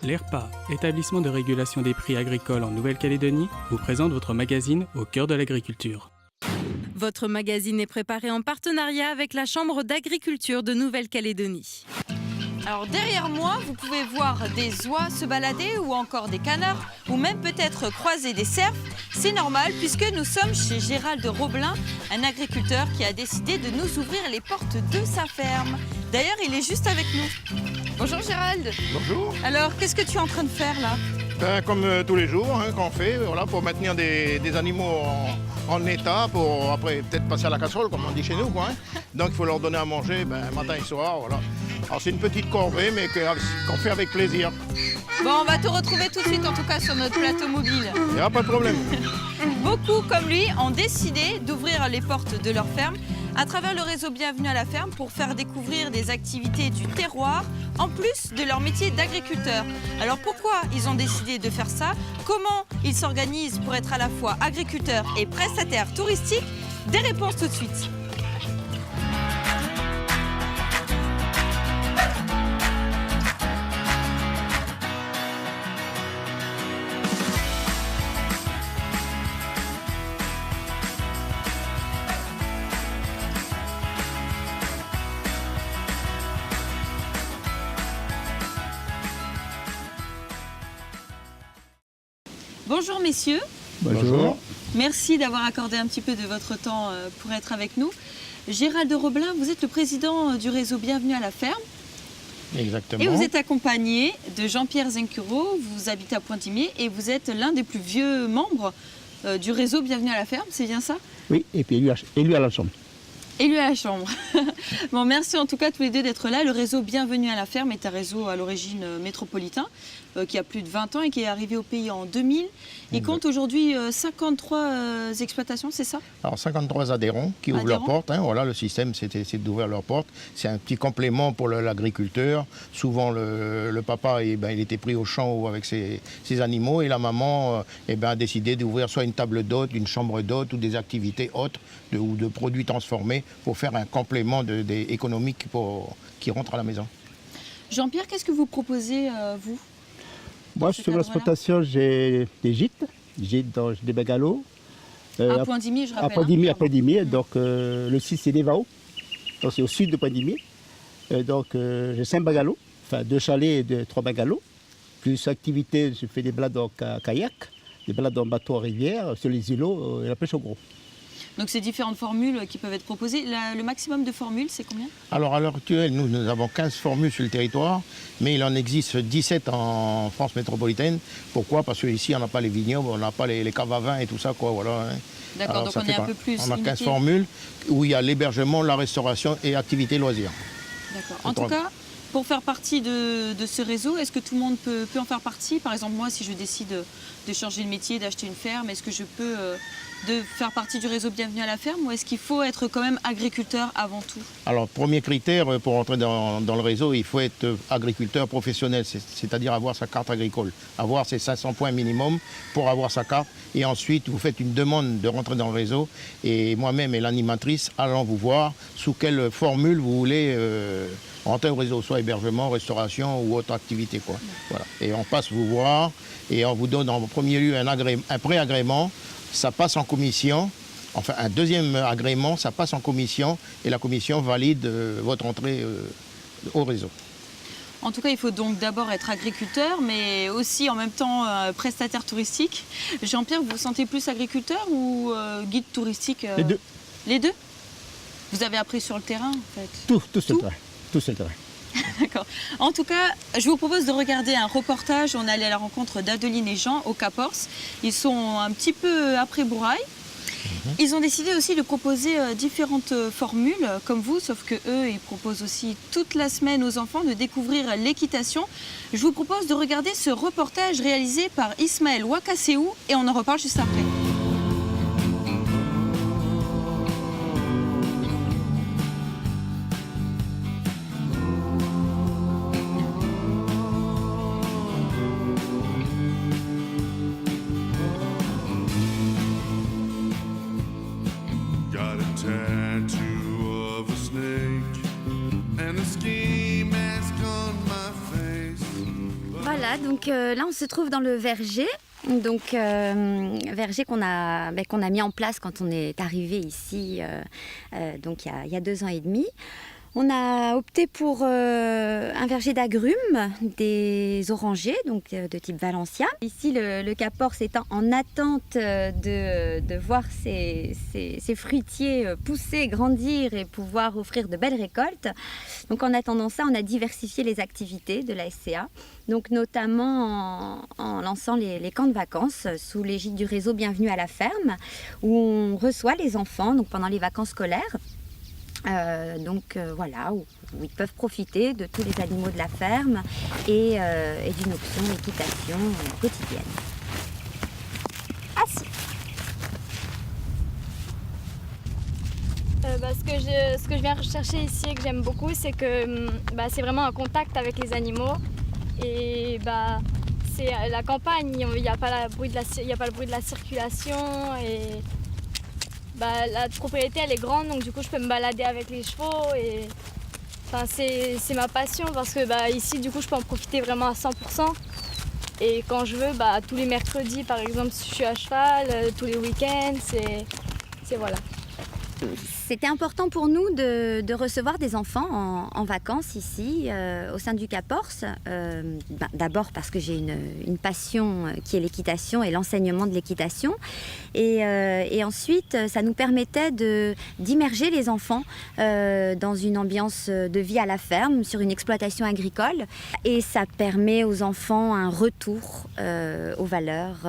L'ERPA, établissement de régulation des prix agricoles en Nouvelle-Calédonie, vous présente votre magazine Au cœur de l'agriculture. Votre magazine est préparé en partenariat avec la Chambre d'agriculture de Nouvelle-Calédonie. Alors derrière moi, vous pouvez voir des oies se balader ou encore des canards ou même peut-être croiser des cerfs. C'est normal puisque nous sommes chez Gérald Roblin, un agriculteur qui a décidé de nous ouvrir les portes de sa ferme. D'ailleurs, il est juste avec nous. Bonjour Gérald. Bonjour. Alors, qu'est-ce que tu es en train de faire là ? Comme tous les jours qu'on fait, voilà, pour maintenir des animaux en état, pour après peut-être passer à la casserole, comme on dit chez nous. Quoi, hein. Donc il faut leur donner à manger matin et soir. Voilà. Alors c'est une petite corvée, mais qu'on fait avec plaisir. Bon, on va te retrouver tout de suite, en tout cas sur notre plateau mobile. Il n'y a pas de problème. Beaucoup, comme lui, ont décidé d'ouvrir les portes de leur ferme à travers le réseau Bienvenue à la ferme pour faire découvrir des activités du terroir en plus de leur métier d'agriculteur. Alors pourquoi ils ont décidé de faire ça? Comment ils s'organisent pour être à la fois agriculteurs et prestataires touristiques? Des réponses tout de suite. Bonjour messieurs. Bonjour. Merci d'avoir accordé un petit peu de votre temps pour être avec nous. Gérald Roblin, vous êtes le président du réseau Bienvenue à la ferme. Exactement. Et vous êtes accompagné de Jean-Pierre Zenkuro, vous habitez à Pointe-Imier et vous êtes l'un des plus vieux membres du réseau Bienvenue à la ferme, c'est bien ça? Oui, et puis élu à la Chambre. Élu à la Chambre. Bon, merci en tout cas tous les deux d'être là. Le réseau Bienvenue à la ferme est un réseau à l'origine métropolitain qui a plus de 20 ans et qui est arrivé au pays en 2000. Il compte aujourd'hui 53 exploitations, c'est ça? Alors 53 adhérents qui ouvrent leurs portes. Hein, voilà, le système, c'est d'ouvrir leurs portes. C'est un petit complément pour l'agriculteur. Souvent, le papa, il était pris au champ ou avec ses animaux et la maman a décidé d'ouvrir soit une table d'hôte, une chambre d'hôte ou des activités autres ou de produits transformés pour faire un complément économique qui rentre à la maison. Jean-Pierre, qu'est-ce que vous proposez, vous? Moi, sur l'exploitation, j'ai des gîtes, des bungalows. À Pointe-Imier, je rappelle. À Pointe-Imier, donc le site c'est Devao, donc c'est au sud de Pointe-Imier. Donc j'ai 5 bungalows, enfin 2 chalets et 3 bungalows. Plus activité, je fais des balades en kayak, des balades en bateau en rivière, sur les îlots et la pêche au gros. Donc c'est différentes formules qui peuvent être proposées. Le maximum de formules, c'est combien? Alors à l'heure actuelle, nous avons 15 formules sur le territoire, mais il en existe 17 en France métropolitaine. Pourquoi? Parce qu'ici, on n'a pas les vignobles, on n'a pas les caves à vin et tout ça. Quoi, voilà, hein. D'accord, donc on est un peu plus on a 15 formules où il y a l'hébergement, la restauration et activités loisirs. D'accord. En tout cas, pour faire partie de ce réseau, est-ce que tout le monde peut en faire partie? Par exemple, moi, si je décide de changer de métier, d'acheter une ferme, est-ce que je peux faire partie du réseau Bienvenue à la ferme ou est-ce qu'il faut être quand même agriculteur avant tout? Alors, premier critère pour entrer dans le réseau, il faut être agriculteur professionnel, c'est-à-dire avoir sa carte agricole, avoir ses 500 points minimum pour avoir sa carte. Et ensuite, vous faites une demande de rentrer dans le réseau et moi-même et l'animatrice allons vous voir sous quelle formule vous voulez rentrer au réseau, soit hébergement, restauration ou autre activité. Quoi. Voilà. Et on passe vous voir et on vous donne en premier lieu un pré-agrément. Ça passe en commission, enfin un deuxième agrément, ça passe en commission et la commission valide votre entrée au réseau. En tout cas, il faut donc d'abord être agriculteur, mais aussi en même temps prestataire touristique. Jean-Pierre, vous vous sentez plus agriculteur ou guide touristique? Les deux. Les deux? Vous avez appris sur le terrain, en fait? Tout sur le terrain. Tout sur le terrain. D'accord. En tout cas, je vous propose de regarder un reportage. On est allé à la rencontre d'Adeline et Jean au Cap-Ors. Ils sont un petit peu après Bourail. Ils ont décidé aussi de proposer différentes formules comme vous, sauf que eux, ils proposent aussi toute la semaine aux enfants de découvrir l'équitation. Je vous propose de regarder ce reportage réalisé par Ismaël Wakaseou et on en reparle juste après. Voilà, donc là on se trouve dans le verger. Donc verger qu'on a mis en place quand on est arrivé ici donc il y a 2 ans et demi. On a opté pour un verger d'agrumes, des orangers, donc de type Valencia. Ici, le Cap-Ors étant en attente de voir ses fruitiers pousser, grandir et pouvoir offrir de belles récoltes. Donc en attendant ça, on a diversifié les activités de la SCA, donc notamment en lançant les camps de vacances sous l'égide du réseau Bienvenue à la ferme, où on reçoit les enfants donc pendant les vacances scolaires. Voilà, où ils peuvent profiter de tous les animaux de la ferme et d'une option équitation quotidienne. Ce que je viens rechercher ici et que j'aime beaucoup, c'est que c'est vraiment un contact avec les animaux. Et c'est la campagne, il n'y a pas le bruit de la circulation. Et la propriété elle est grande, donc du coup je peux me balader avec les chevaux. Et c'est ma passion parce que ici du coup je peux en profiter vraiment à 100%. Et quand je veux, tous les mercredis par exemple, si je suis à cheval, tous les week-ends, c'est voilà. C'était important pour nous de recevoir des enfants en vacances ici, au sein du Cap-Ors. D'abord parce que j'ai une passion qui est l'équitation et l'enseignement de l'équitation. Et ensuite, ça nous permettait d'immerger les enfants dans une ambiance de vie à la ferme, sur une exploitation agricole. Et ça permet aux enfants un retour aux valeurs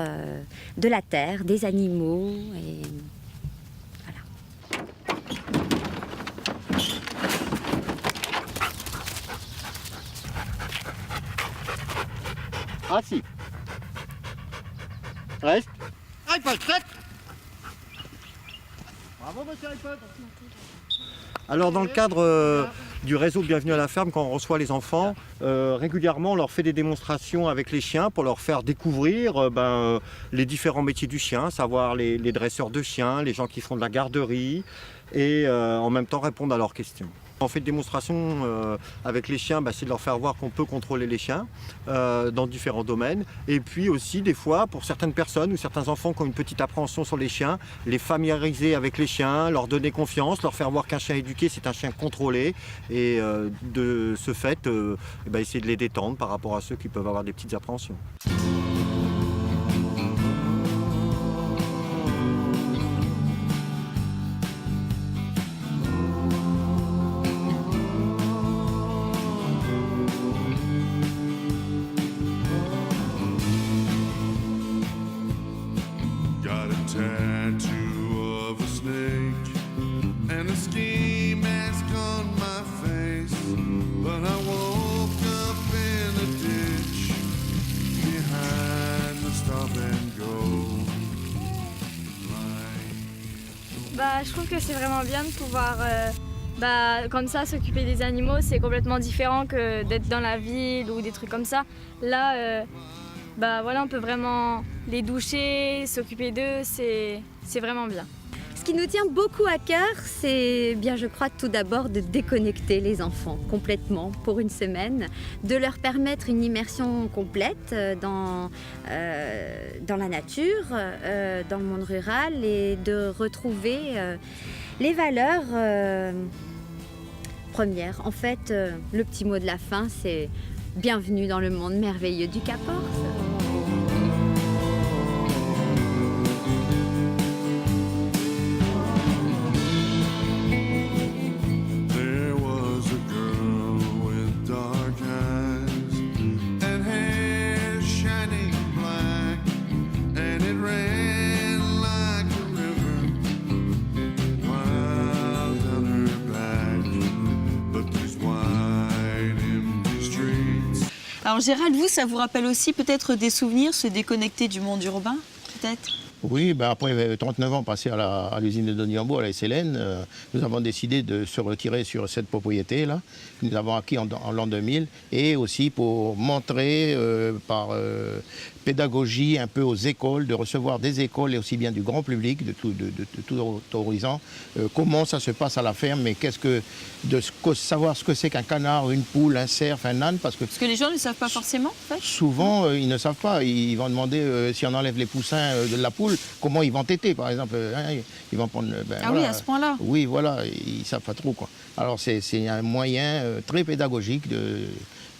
de la terre, des animaux. Et Assis. Reste. iPod, prête. Bravo, monsieur iPod. Alors, dans le cadre du réseau Bienvenue à la ferme, quand on reçoit les enfants, régulièrement on leur fait des démonstrations avec les chiens pour leur faire découvrir les différents métiers du chien, savoir les dresseurs de chiens, les gens qui font de la garderie et en même temps répondre à leurs questions. On fait des démonstrations avec les chiens, c'est de leur faire voir qu'on peut contrôler les chiens dans différents domaines. Et puis aussi, des fois, pour certaines personnes ou certains enfants qui ont une petite appréhension sur les chiens, les familiariser avec les chiens, leur donner confiance, leur faire voir qu'un chien éduqué, c'est un chien contrôlé. Et de ce fait, essayer de les détendre par rapport à ceux qui peuvent avoir des petites appréhensions. Je trouve que c'est vraiment bien de pouvoir comme ça s'occuper des animaux. C'est complètement différent que d'être dans la ville ou des trucs comme ça. Là, on peut vraiment les doucher, s'occuper d'eux, c'est vraiment bien. ce qui nous tient beaucoup à cœur, c'est bien, je crois, tout d'abord de déconnecter les enfants complètement pour une semaine, de leur permettre une immersion complète dans la nature, dans le monde rural et de retrouver les valeurs premières. En fait, le petit mot de la fin, c'est « Bienvenue dans le monde merveilleux du Cap-Ors ». Alors Gérald, vous, ça vous rappelle aussi peut-être des souvenirs, se déconnecter du monde urbain, peut-être ? Oui, ben après 39 ans passés à l'usine de Doniambo, à la SLN, nous avons décidé de se retirer sur cette propriété-là, que nous avons acquis en l'an 2000, et aussi pour montrer par pédagogie un peu aux écoles, de recevoir des écoles et aussi bien du grand public, de tout horizon, comment ça se passe à la ferme, mais savoir ce que c'est qu'un canard, une poule, un cerf, un âne, parce que les gens ne savent pas forcément, en fait. Souvent, ils ne savent pas. Ils vont demander si on enlève les poussins de la poule, comment ils vont téter, par exemple. Ils vont prendre. Oui, à ce point-là. Oui, voilà, ils ne savent pas trop, quoi. Alors, c'est un moyen très pédagogique.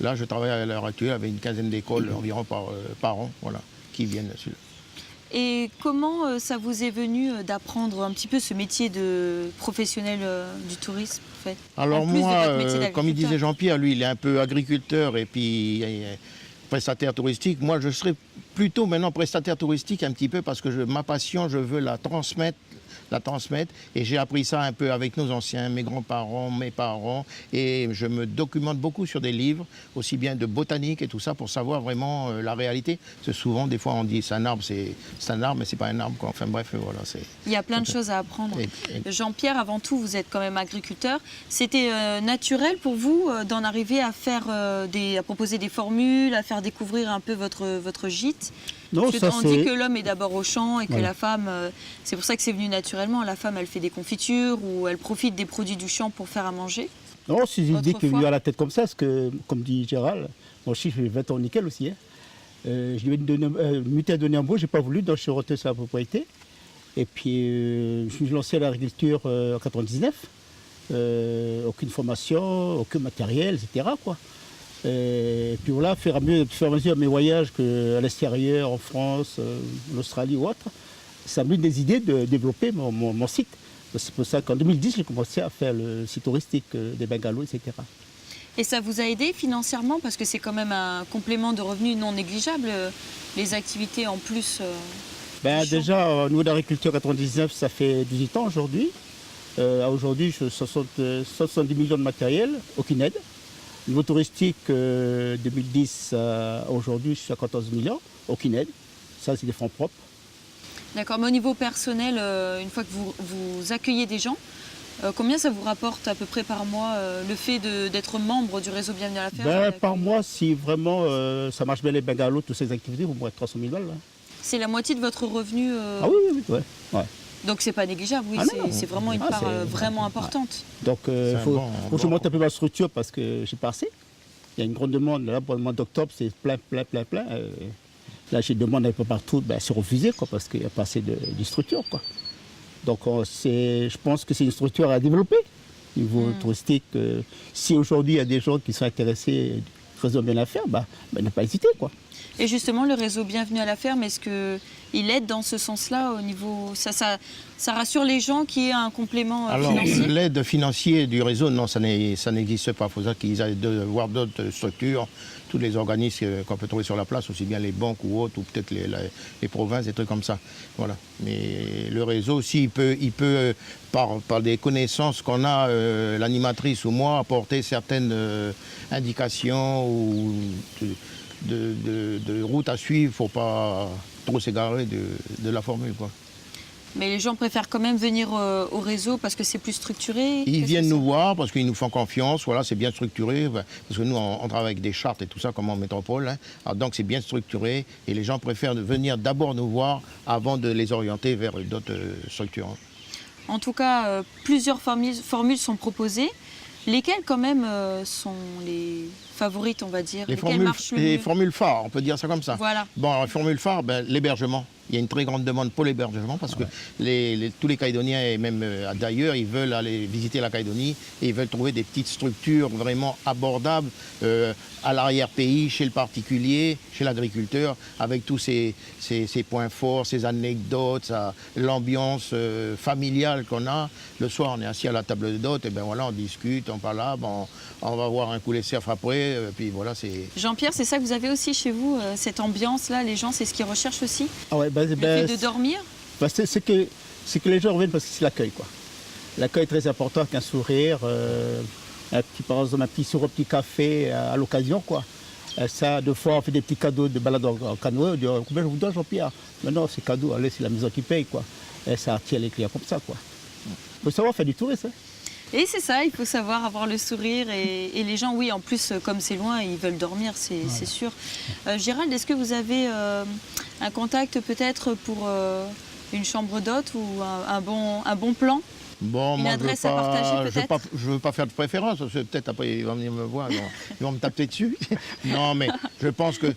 Là, je travaille à l'heure actuelle avec une quinzaine d'écoles environ par an, voilà, qui viennent là-dessus. Et comment ça vous est venu d'apprendre un petit peu ce métier de professionnel du tourisme, en fait? Alors moi, comme il disait Jean-Pierre, lui, il est un peu agriculteur et puis prestataire touristique. Moi, je serais plutôt maintenant prestataire touristique un petit peu parce que ma passion, je veux la transmettre. Et j'ai appris ça un peu avec nos anciens, mes grands-parents, mes parents, et je me documente beaucoup sur des livres, aussi bien de botanique et tout ça, pour savoir vraiment la réalité. Parce que souvent, des fois, on dit c'est un arbre, mais c'est pas un arbre, quoi. Enfin bref, voilà. Il y a plein de choses à apprendre. Jean-Pierre, avant tout, vous êtes quand même agriculteur. C'était naturel pour vous d'en arriver à faire à proposer des formules, à faire découvrir un peu votre gîte? Non, on dit que l'homme est d'abord au champ et que la femme, c'est pour ça que c'est venu naturellement. La femme, elle fait des confitures ou elle profite des produits du champ pour faire à manger. Non, c'est une idée qui est venue à la tête comme ça, parce que, comme dit Gérald, moi aussi, je fais 20 ans nickel aussi. Hein. Je lui ai muté à Doniambo, je n'ai pas voulu, donc je suis retourné sur la propriété. Et puis, je me suis lancé à l'agriculture en 1999. Aucune formation, aucun matériel, etc., quoi. Et puis voilà, faire à mesure mes voyages à l'extérieur, en France, en Australie ou autre, ça m'a donné des idées de développer mon site. C'est pour ça qu'en 2010, j'ai commencé à faire le site touristique des bungalows, etc. Et ça vous a aidé financièrement parce que c'est quand même un complément de revenus non négligeable, les activités en plus déjà, au niveau de l'agriculture 99, ça fait 18 ans aujourd'hui. Aujourd'hui, je 70 millions de matériel, aucune aide. Au niveau touristique, 2010 aujourd'hui, je suis à 14 millions, aucune aide. Ça, c'est des fonds propres. D'accord, mais au niveau personnel, une fois que vous accueillez des gens, combien ça vous rapporte à peu près par mois le fait d'être membre du réseau Bienvenue à la Ferme? Par mois, si vraiment ça marche bien les bungalows, toutes ces activités, vous pourrez 300 000 balles. Là. C'est la moitié de votre revenu Ah oui. Donc c'est pas négligeable, oui, c'est vraiment une part vraiment importante. Donc il faut que je monte un peu ma structure parce que j'ai pas assez. Il y a une grande demande, là pour le mois d'octobre c'est plein. Là j'ai une demande un peu partout, c'est refusé quoi, parce qu'il n'y a pas assez de structure. Quoi. Donc je pense que c'est une structure à développer au niveau touristique. Si aujourd'hui il y a des gens qui sont intéressés, réseau bien à faire, ne pas hésiter quoi. Et justement, le réseau Bienvenue à la Ferme, est-ce qu'il aide dans ce sens-là au niveau... Ça rassure les gens qu'il y ait un complément financier? Alors, l'aide financière du réseau, non, ça n'existe pas. Il faut qu'ils aillent voir d'autres structures, tous les organismes qu'on peut trouver sur la place, aussi bien les banques ou autres, ou peut-être les provinces, des trucs comme ça. Voilà. Mais le réseau aussi, il peut par des connaissances qu'on a, l'animatrice ou moi, apporter certaines indications ou... De route à suivre, il ne faut pas trop s'égarer de la formule. Quoi. Mais les gens préfèrent quand même venir au réseau parce que c'est plus structuré? Ils viennent nous voir parce qu'ils nous font confiance, voilà, c'est bien structuré, parce que nous on travaille avec des chartes et tout ça comme en métropole, hein. Alors, donc c'est bien structuré et les gens préfèrent venir d'abord nous voir avant de les orienter vers d'autres structures. Hein. En tout cas, plusieurs formules sont proposées. Lesquelles quand même sont les favorites, on va dire? Les formules phares, on peut dire ça comme ça. Voilà. Bon, alors, les formules phares, l'hébergement. Il y a une très grande demande pour l'hébergement parce que tous les Calédoniens et même d'ailleurs, ils veulent aller visiter la Calédonie et ils veulent trouver des petites structures vraiment abordables à l'arrière-pays, chez le particulier, chez l'agriculteur, avec tous ces points forts, ces anecdotes, l'ambiance familiale qu'on a. Le soir, on est assis à la table d'hôte et voilà, on discute, on parle là, on va voir un coup les cerfs après, puis voilà, c'est... Jean-Pierre, c'est ça que vous avez aussi chez vous, cette ambiance-là, les gens, c'est ce qu'ils recherchent aussi? Le fait de dormir? C'est que les gens reviennent parce que c'est l'accueil, quoi. L'accueil est très important, avec un sourire, par exemple un petit sirop, un petit café à l'occasion, quoi. Ça, deux fois, on fait des petits cadeaux de balade en canoë. On dit combien je vous donne, Jean-Pierre? Mais non, c'est cadeau, allez, c'est la maison qui paye, quoi. Et ça attire les clients comme ça, quoi. Il faut savoir faire du tourisme. Hein. Et c'est ça, il faut savoir avoir le sourire et les gens, oui, en plus, comme c'est loin, ils veulent dormir, c'est sûr. Gérald, est-ce que vous avez un contact peut-être pour une chambre d'hôte ou un bon plan? Bon, une moi, adresse à partager peut-être? je veux pas faire de préférence, parce que peut-être après ils vont venir me voir, ils vont me taper dessus. Non, mais je pense que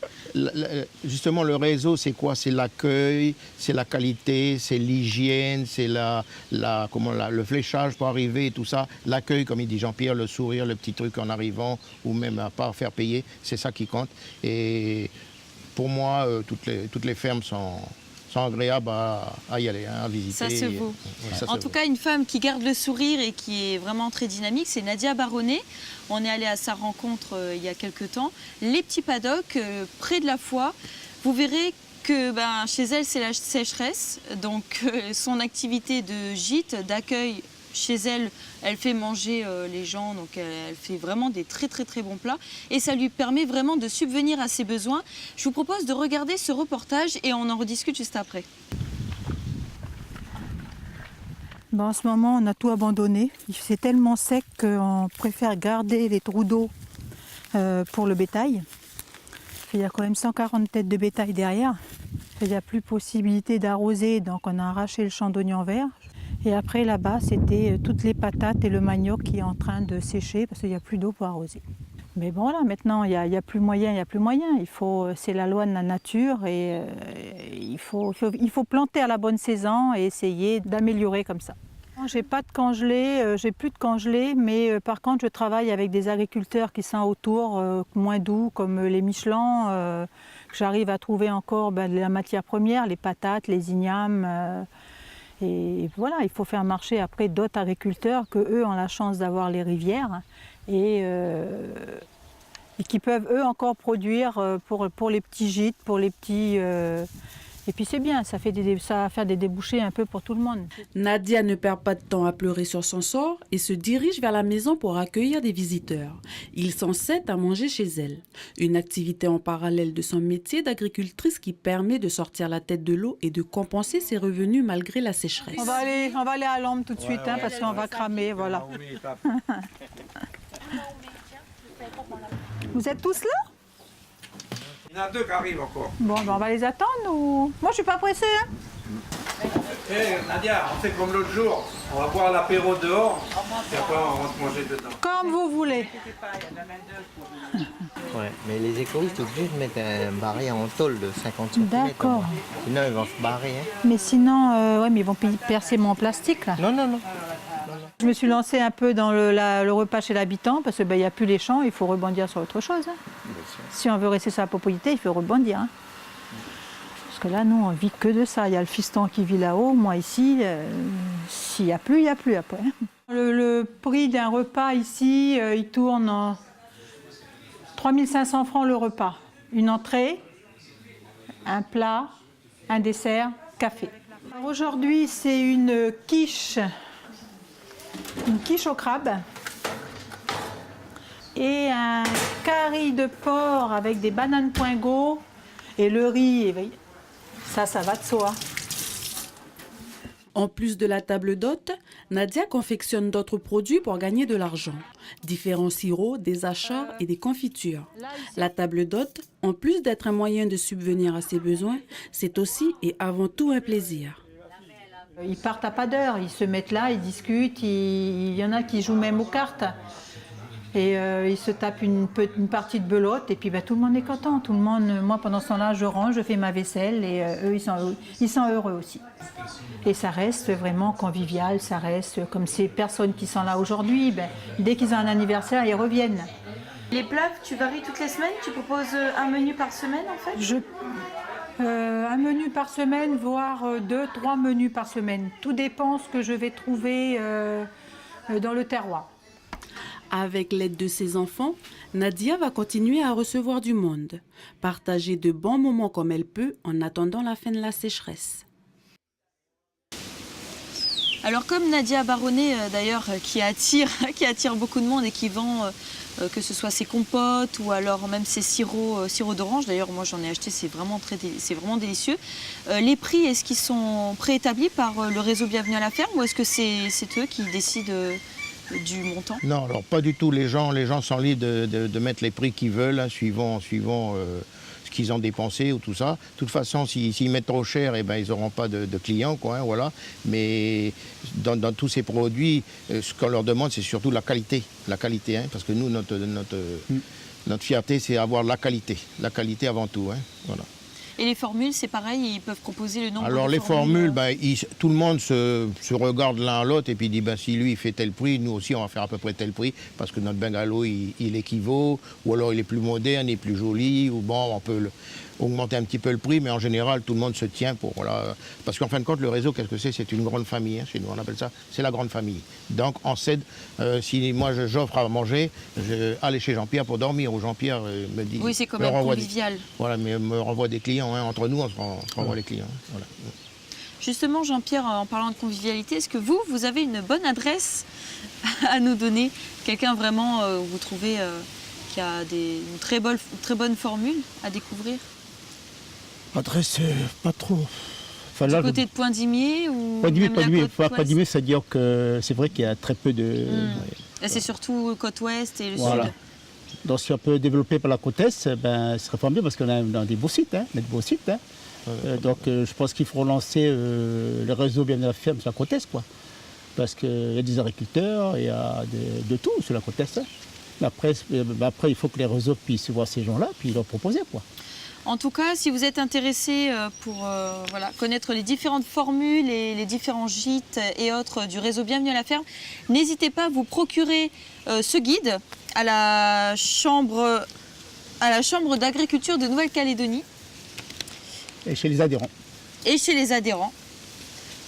justement le réseau, c'est quoi? C'est l'accueil, c'est la qualité, c'est l'hygiène, c'est le fléchage pour arriver et tout ça. L'accueil, comme il dit Jean-Pierre, le sourire, le petit truc en arrivant, ou même à part faire payer, c'est ça qui compte. Et pour moi, toutes les fermes sont agréables à y aller, à visiter. Ça se vaut. Ouais, en tout cas, une femme qui garde le sourire et qui est vraiment très dynamique, c'est Nadia Baronnet. On est allé à sa rencontre il y a quelques temps. Les petits paddocks, près de la Foix. Vous verrez que chez elle, c'est la sécheresse. Donc, son activité de gîte, d'accueil, chez elle, elle fait manger les gens, donc elle fait vraiment des très très très bons plats et ça lui permet vraiment de subvenir à ses besoins. Je vous propose de regarder ce reportage et on en rediscute juste après. En ce moment, on a tout abandonné. C'est tellement sec qu'on préfère garder les trous d'eau pour le bétail. Il y a quand même 140 têtes de bétail derrière. Il n'y a plus possibilité d'arroser, donc on a arraché le champ d'oignons verts. Et après, là-bas, c'était toutes les patates et le manioc qui est en train de sécher parce qu'il n'y a plus d'eau pour arroser. Mais bon, là, maintenant, il n'y a plus moyen, c'est la loi de la nature et il faut planter à la bonne saison et essayer d'améliorer comme ça. J'ai pas de congelé, j'ai plus de congelé, mais par contre, je travaille avec des agriculteurs qui sont autour, moins doux, comme les Michelin, que j'arrive à trouver encore de la matière première, les patates, les ignames. Et voilà, il faut faire marcher après d'autres agriculteurs que eux ont la chance d'avoir les rivières et qui peuvent eux encore produire pour les petits gîtes, pour les petits. Et puis c'est bien, ça va faire des débouchés un peu pour tout le monde. Nadia ne perd pas de temps à pleurer sur son sort et se dirige vers la maison pour accueillir des visiteurs. Ils sont 7 à manger chez elle. Une activité en parallèle de son métier d'agricultrice qui permet de sortir la tête de l'eau et de compenser ses revenus malgré la sécheresse. On va aller à l'ombre tout de suite parce qu'on va cramer, voilà. Vous êtes tous là ? Il y en a 2 qui arrivent encore. Bon, on va les attendre ou... Moi, je suis pas pressée. Hein. Nadia, on fait comme l'autre jour. On va boire l'apéro dehors et après on va se manger dedans. Comme vous voulez. Ouais, mais les écolos sont obligés de mettre un barré en tôle de 50 cm. D'accord. Sinon, ils vont se barrer. Hein. Mais sinon, mais ils vont percer mon plastique, là. Non. Je me suis lancée un peu dans le repas chez l'habitant parce qu'il n'y a plus les champs, il faut rebondir sur autre chose. Hein. Si on veut rester sur la propriété, il faut rebondir. Hein. Parce que là, nous, on vit que de ça. Il y a le fiston qui vit là-haut, moi ici, s'il n'y a plus, il n'y a plus après. Le prix d'un repas ici, il tourne en 3 500 francs le repas. Une entrée, un plat, un dessert, café. Aujourd'hui, c'est une quiche au crabe et un curry de porc avec des bananes poingot et le riz. Et ça va de soi. En plus de la table d'hôte, Nadia confectionne d'autres produits pour gagner de l'argent. Différents sirops, des achats et des confitures. La table d'hôte, en plus d'être un moyen de subvenir à ses besoins, c'est aussi et avant tout un plaisir. Ils partent à pas d'heure, ils se mettent là, ils discutent, il y en a qui jouent même aux cartes. Et ils se tapent une partie de belote et puis tout le monde est content. Tout le monde, moi pendant ce temps-là, je range, je fais ma vaisselle et eux, ils sont heureux aussi. Et ça reste vraiment convivial, ça reste comme ces personnes qui sont là aujourd'hui, dès qu'ils ont un anniversaire, ils reviennent. Les plats, tu varies toutes les semaines? Tu proposes un menu par semaine en fait? Un menu par semaine, voire 2-3 menus par semaine. Tout dépend ce que je vais trouver dans le terroir. Avec l'aide de ses enfants, Nadia va continuer à recevoir du monde, partager de bons moments comme elle peut en attendant la fin de la sécheresse. Alors comme Nadia Baronnet d'ailleurs qui attire beaucoup de monde et qui vend que ce soit ses compotes ou alors même ses sirops d'orange, d'ailleurs moi j'en ai acheté, c'est vraiment délicieux. Les prix, est-ce qu'ils sont préétablis par le réseau Bienvenue à la ferme ou est-ce que c'est eux qui décident du montant? Non, alors pas du tout. Les gens sont libres de mettre les prix qu'ils veulent, hein, suivant ce qu'ils ont dépensé ou tout ça. De toute façon, s'ils mettent trop cher, eh ben, ils n'auront pas de clients, quoi, hein, voilà. Mais dans tous ces produits, ce qu'on leur demande, c'est surtout la qualité, hein, parce que nous, notre fierté, c'est avoir la qualité avant tout, hein, voilà. Et les formules, c'est pareil, ils peuvent proposer le nombre Alors de les formules, formules, tout le monde se regarde l'un à l'autre et puis dit si lui il fait tel prix, nous aussi on va faire à peu près tel prix parce que notre bungalow il équivaut, ou alors il est plus moderne, il est plus joli, ou bon on peut augmenter un petit peu le prix, mais en général tout le monde se tient pour voilà. Parce qu'en fin de compte le réseau, qu'est-ce que c'est une grande famille, hein, chez nous on appelle ça, c'est la grande famille. Donc on cède, si moi j'offre à manger, aller chez Jean-Pierre pour dormir, ou Jean-Pierre me dit... Oui, c'est quand même convivial. Voilà, mais me renvoie des clients, hein, entre nous on se renvoie les clients. Hein, voilà. Justement Jean-Pierre, en parlant de convivialité, est-ce que vous avez une bonne adresse à nous donner? Quelqu'un vraiment où vous trouvez qui a une très bonne formule à découvrir? Adresse, pas trop. Enfin, là, du côté de Poindimier ou Poindimier, c'est-à-dire que c'est vrai qu'il y a très peu de... Là, c'est surtout côte ouest et le sud. Donc si on peut développer par la côte est, ce serait pas mieux parce qu'on a des beaux sites. Hein, donc je pense qu'il faut relancer le réseau Bienvenue à la ferme sur la côte est, quoi. Parce qu'il y a des agriculteurs, il y a de tout sur la côte est. Hein. Mais après, il faut que les réseaux puissent voir ces gens-là puis leur proposer, quoi. En tout cas, si vous êtes intéressé pour connaître les différentes formules et les différents gîtes et autres du réseau Bienvenue à la ferme, n'hésitez pas à vous procurer ce guide à la chambre d'agriculture de Nouvelle-Calédonie. Et chez les adhérents.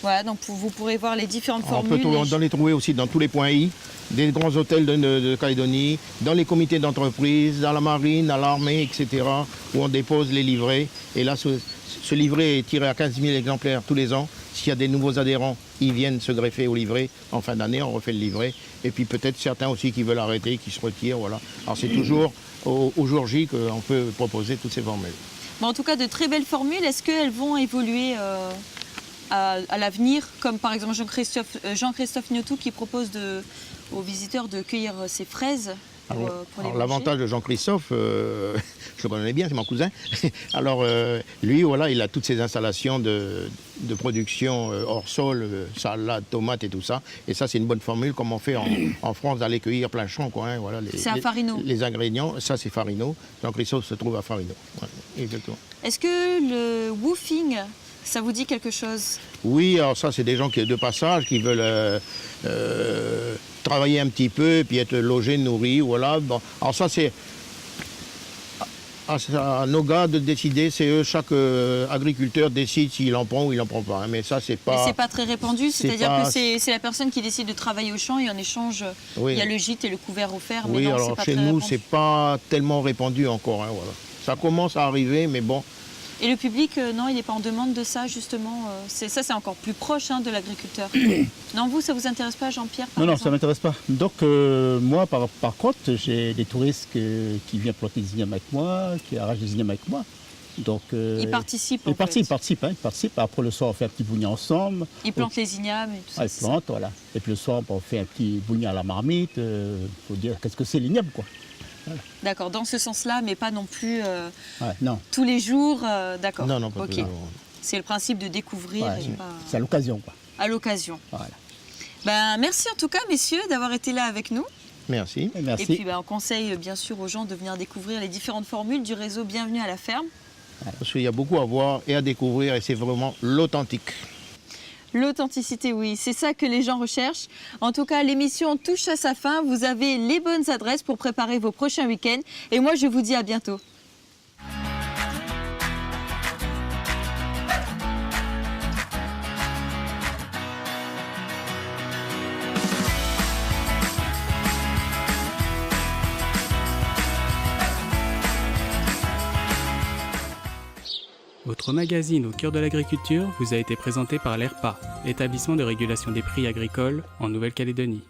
Voilà, donc vous pourrez voir les différentes formules. On peut les trouver aussi dans tous les points I, des grands hôtels de Calédonie, dans les comités d'entreprise, dans la marine, dans l'armée, etc., où on dépose les livrets. Et là, ce livret est tiré à 15 000 exemplaires tous les ans. S'il y a des nouveaux adhérents, ils viennent se greffer au livret. En fin d'année, on refait le livret. Et puis peut-être certains aussi qui veulent arrêter, qui se retirent. Voilà. Alors c'est toujours au jour J qu'on peut proposer toutes ces formules. Bon, en tout cas, de très belles formules. Est-ce qu'elles vont évoluer à l'avenir, comme par exemple Jean-Christophe Niotou qui propose aux visiteurs de cueillir ses fraises pour les manger. L'avantage de Jean-Christophe, je le connais bien, c'est mon cousin. Alors lui, voilà, il a toutes ses installations de production hors sol, salade, tomates et tout ça. Et ça, c'est une bonne formule comme on fait en France d'aller cueillir plein champ, quoi. Hein, voilà, c'est à Farino. Les ingrédients, ça c'est Farino. Jean-Christophe se trouve à Farino. Voilà, exactement. Est-ce que le woofing, ça vous dit quelque chose? Oui, alors ça, c'est des gens de passage qui veulent travailler un petit peu, puis être logés, nourris, voilà. Bon. Alors ça, c'est à nos gars de décider, c'est eux, chaque agriculteur décide s'il en prend ou il n'en prend pas. Hein. Mais ça, c'est pas... Mais c'est pas très répandu, c'est-à-dire que c'est la personne qui décide de travailler au champ et en échange, il y a le gîte et le couvert offert. Oui, mais non, alors chez nous, c'est pas tellement répandu encore, hein, voilà. Ça commence à arriver, mais bon... Et le public, non, il n'est pas en demande de ça, justement. Ça, c'est encore plus proche de l'agriculteur. Non, vous, ça ne vous intéresse pas, Jean-Pierre? Non, ça ne m'intéresse pas. Donc, moi, par contre, j'ai des touristes qui viennent planter des ignames avec moi, qui arrachent des ignames avec moi. Donc, ils participent, Ils participent. Après, le soir, on fait un petit bougnet ensemble. Ils plantent les ignames et tout ça. Ils plantent, voilà. Et puis le soir, on fait un petit bougnet à la marmite pour dire qu'est-ce que c'est l'igname, quoi. Voilà. D'accord, dans ce sens-là, mais pas non plus non. tous les jours. D'accord. Non, pas tous les jours. C'est le principe de découvrir. C'est à l'occasion, quoi. À l'occasion. Voilà. Merci en tout cas, messieurs, d'avoir été là avec nous. Merci. Merci. Et puis, on conseille bien sûr aux gens de venir découvrir les différentes formules du réseau Bienvenue à la ferme. Parce qu'il y a beaucoup à voir et à découvrir, et c'est vraiment l'authentique. L'authenticité, oui, c'est ça que les gens recherchent. En tout cas, l'émission touche à sa fin. Vous avez les bonnes adresses pour préparer vos prochains week-ends. Et moi, je vous dis à bientôt. Votre magazine au cœur de l'agriculture vous a été présenté par l'ERPA, l'établissement de régulation des prix agricoles en Nouvelle-Calédonie.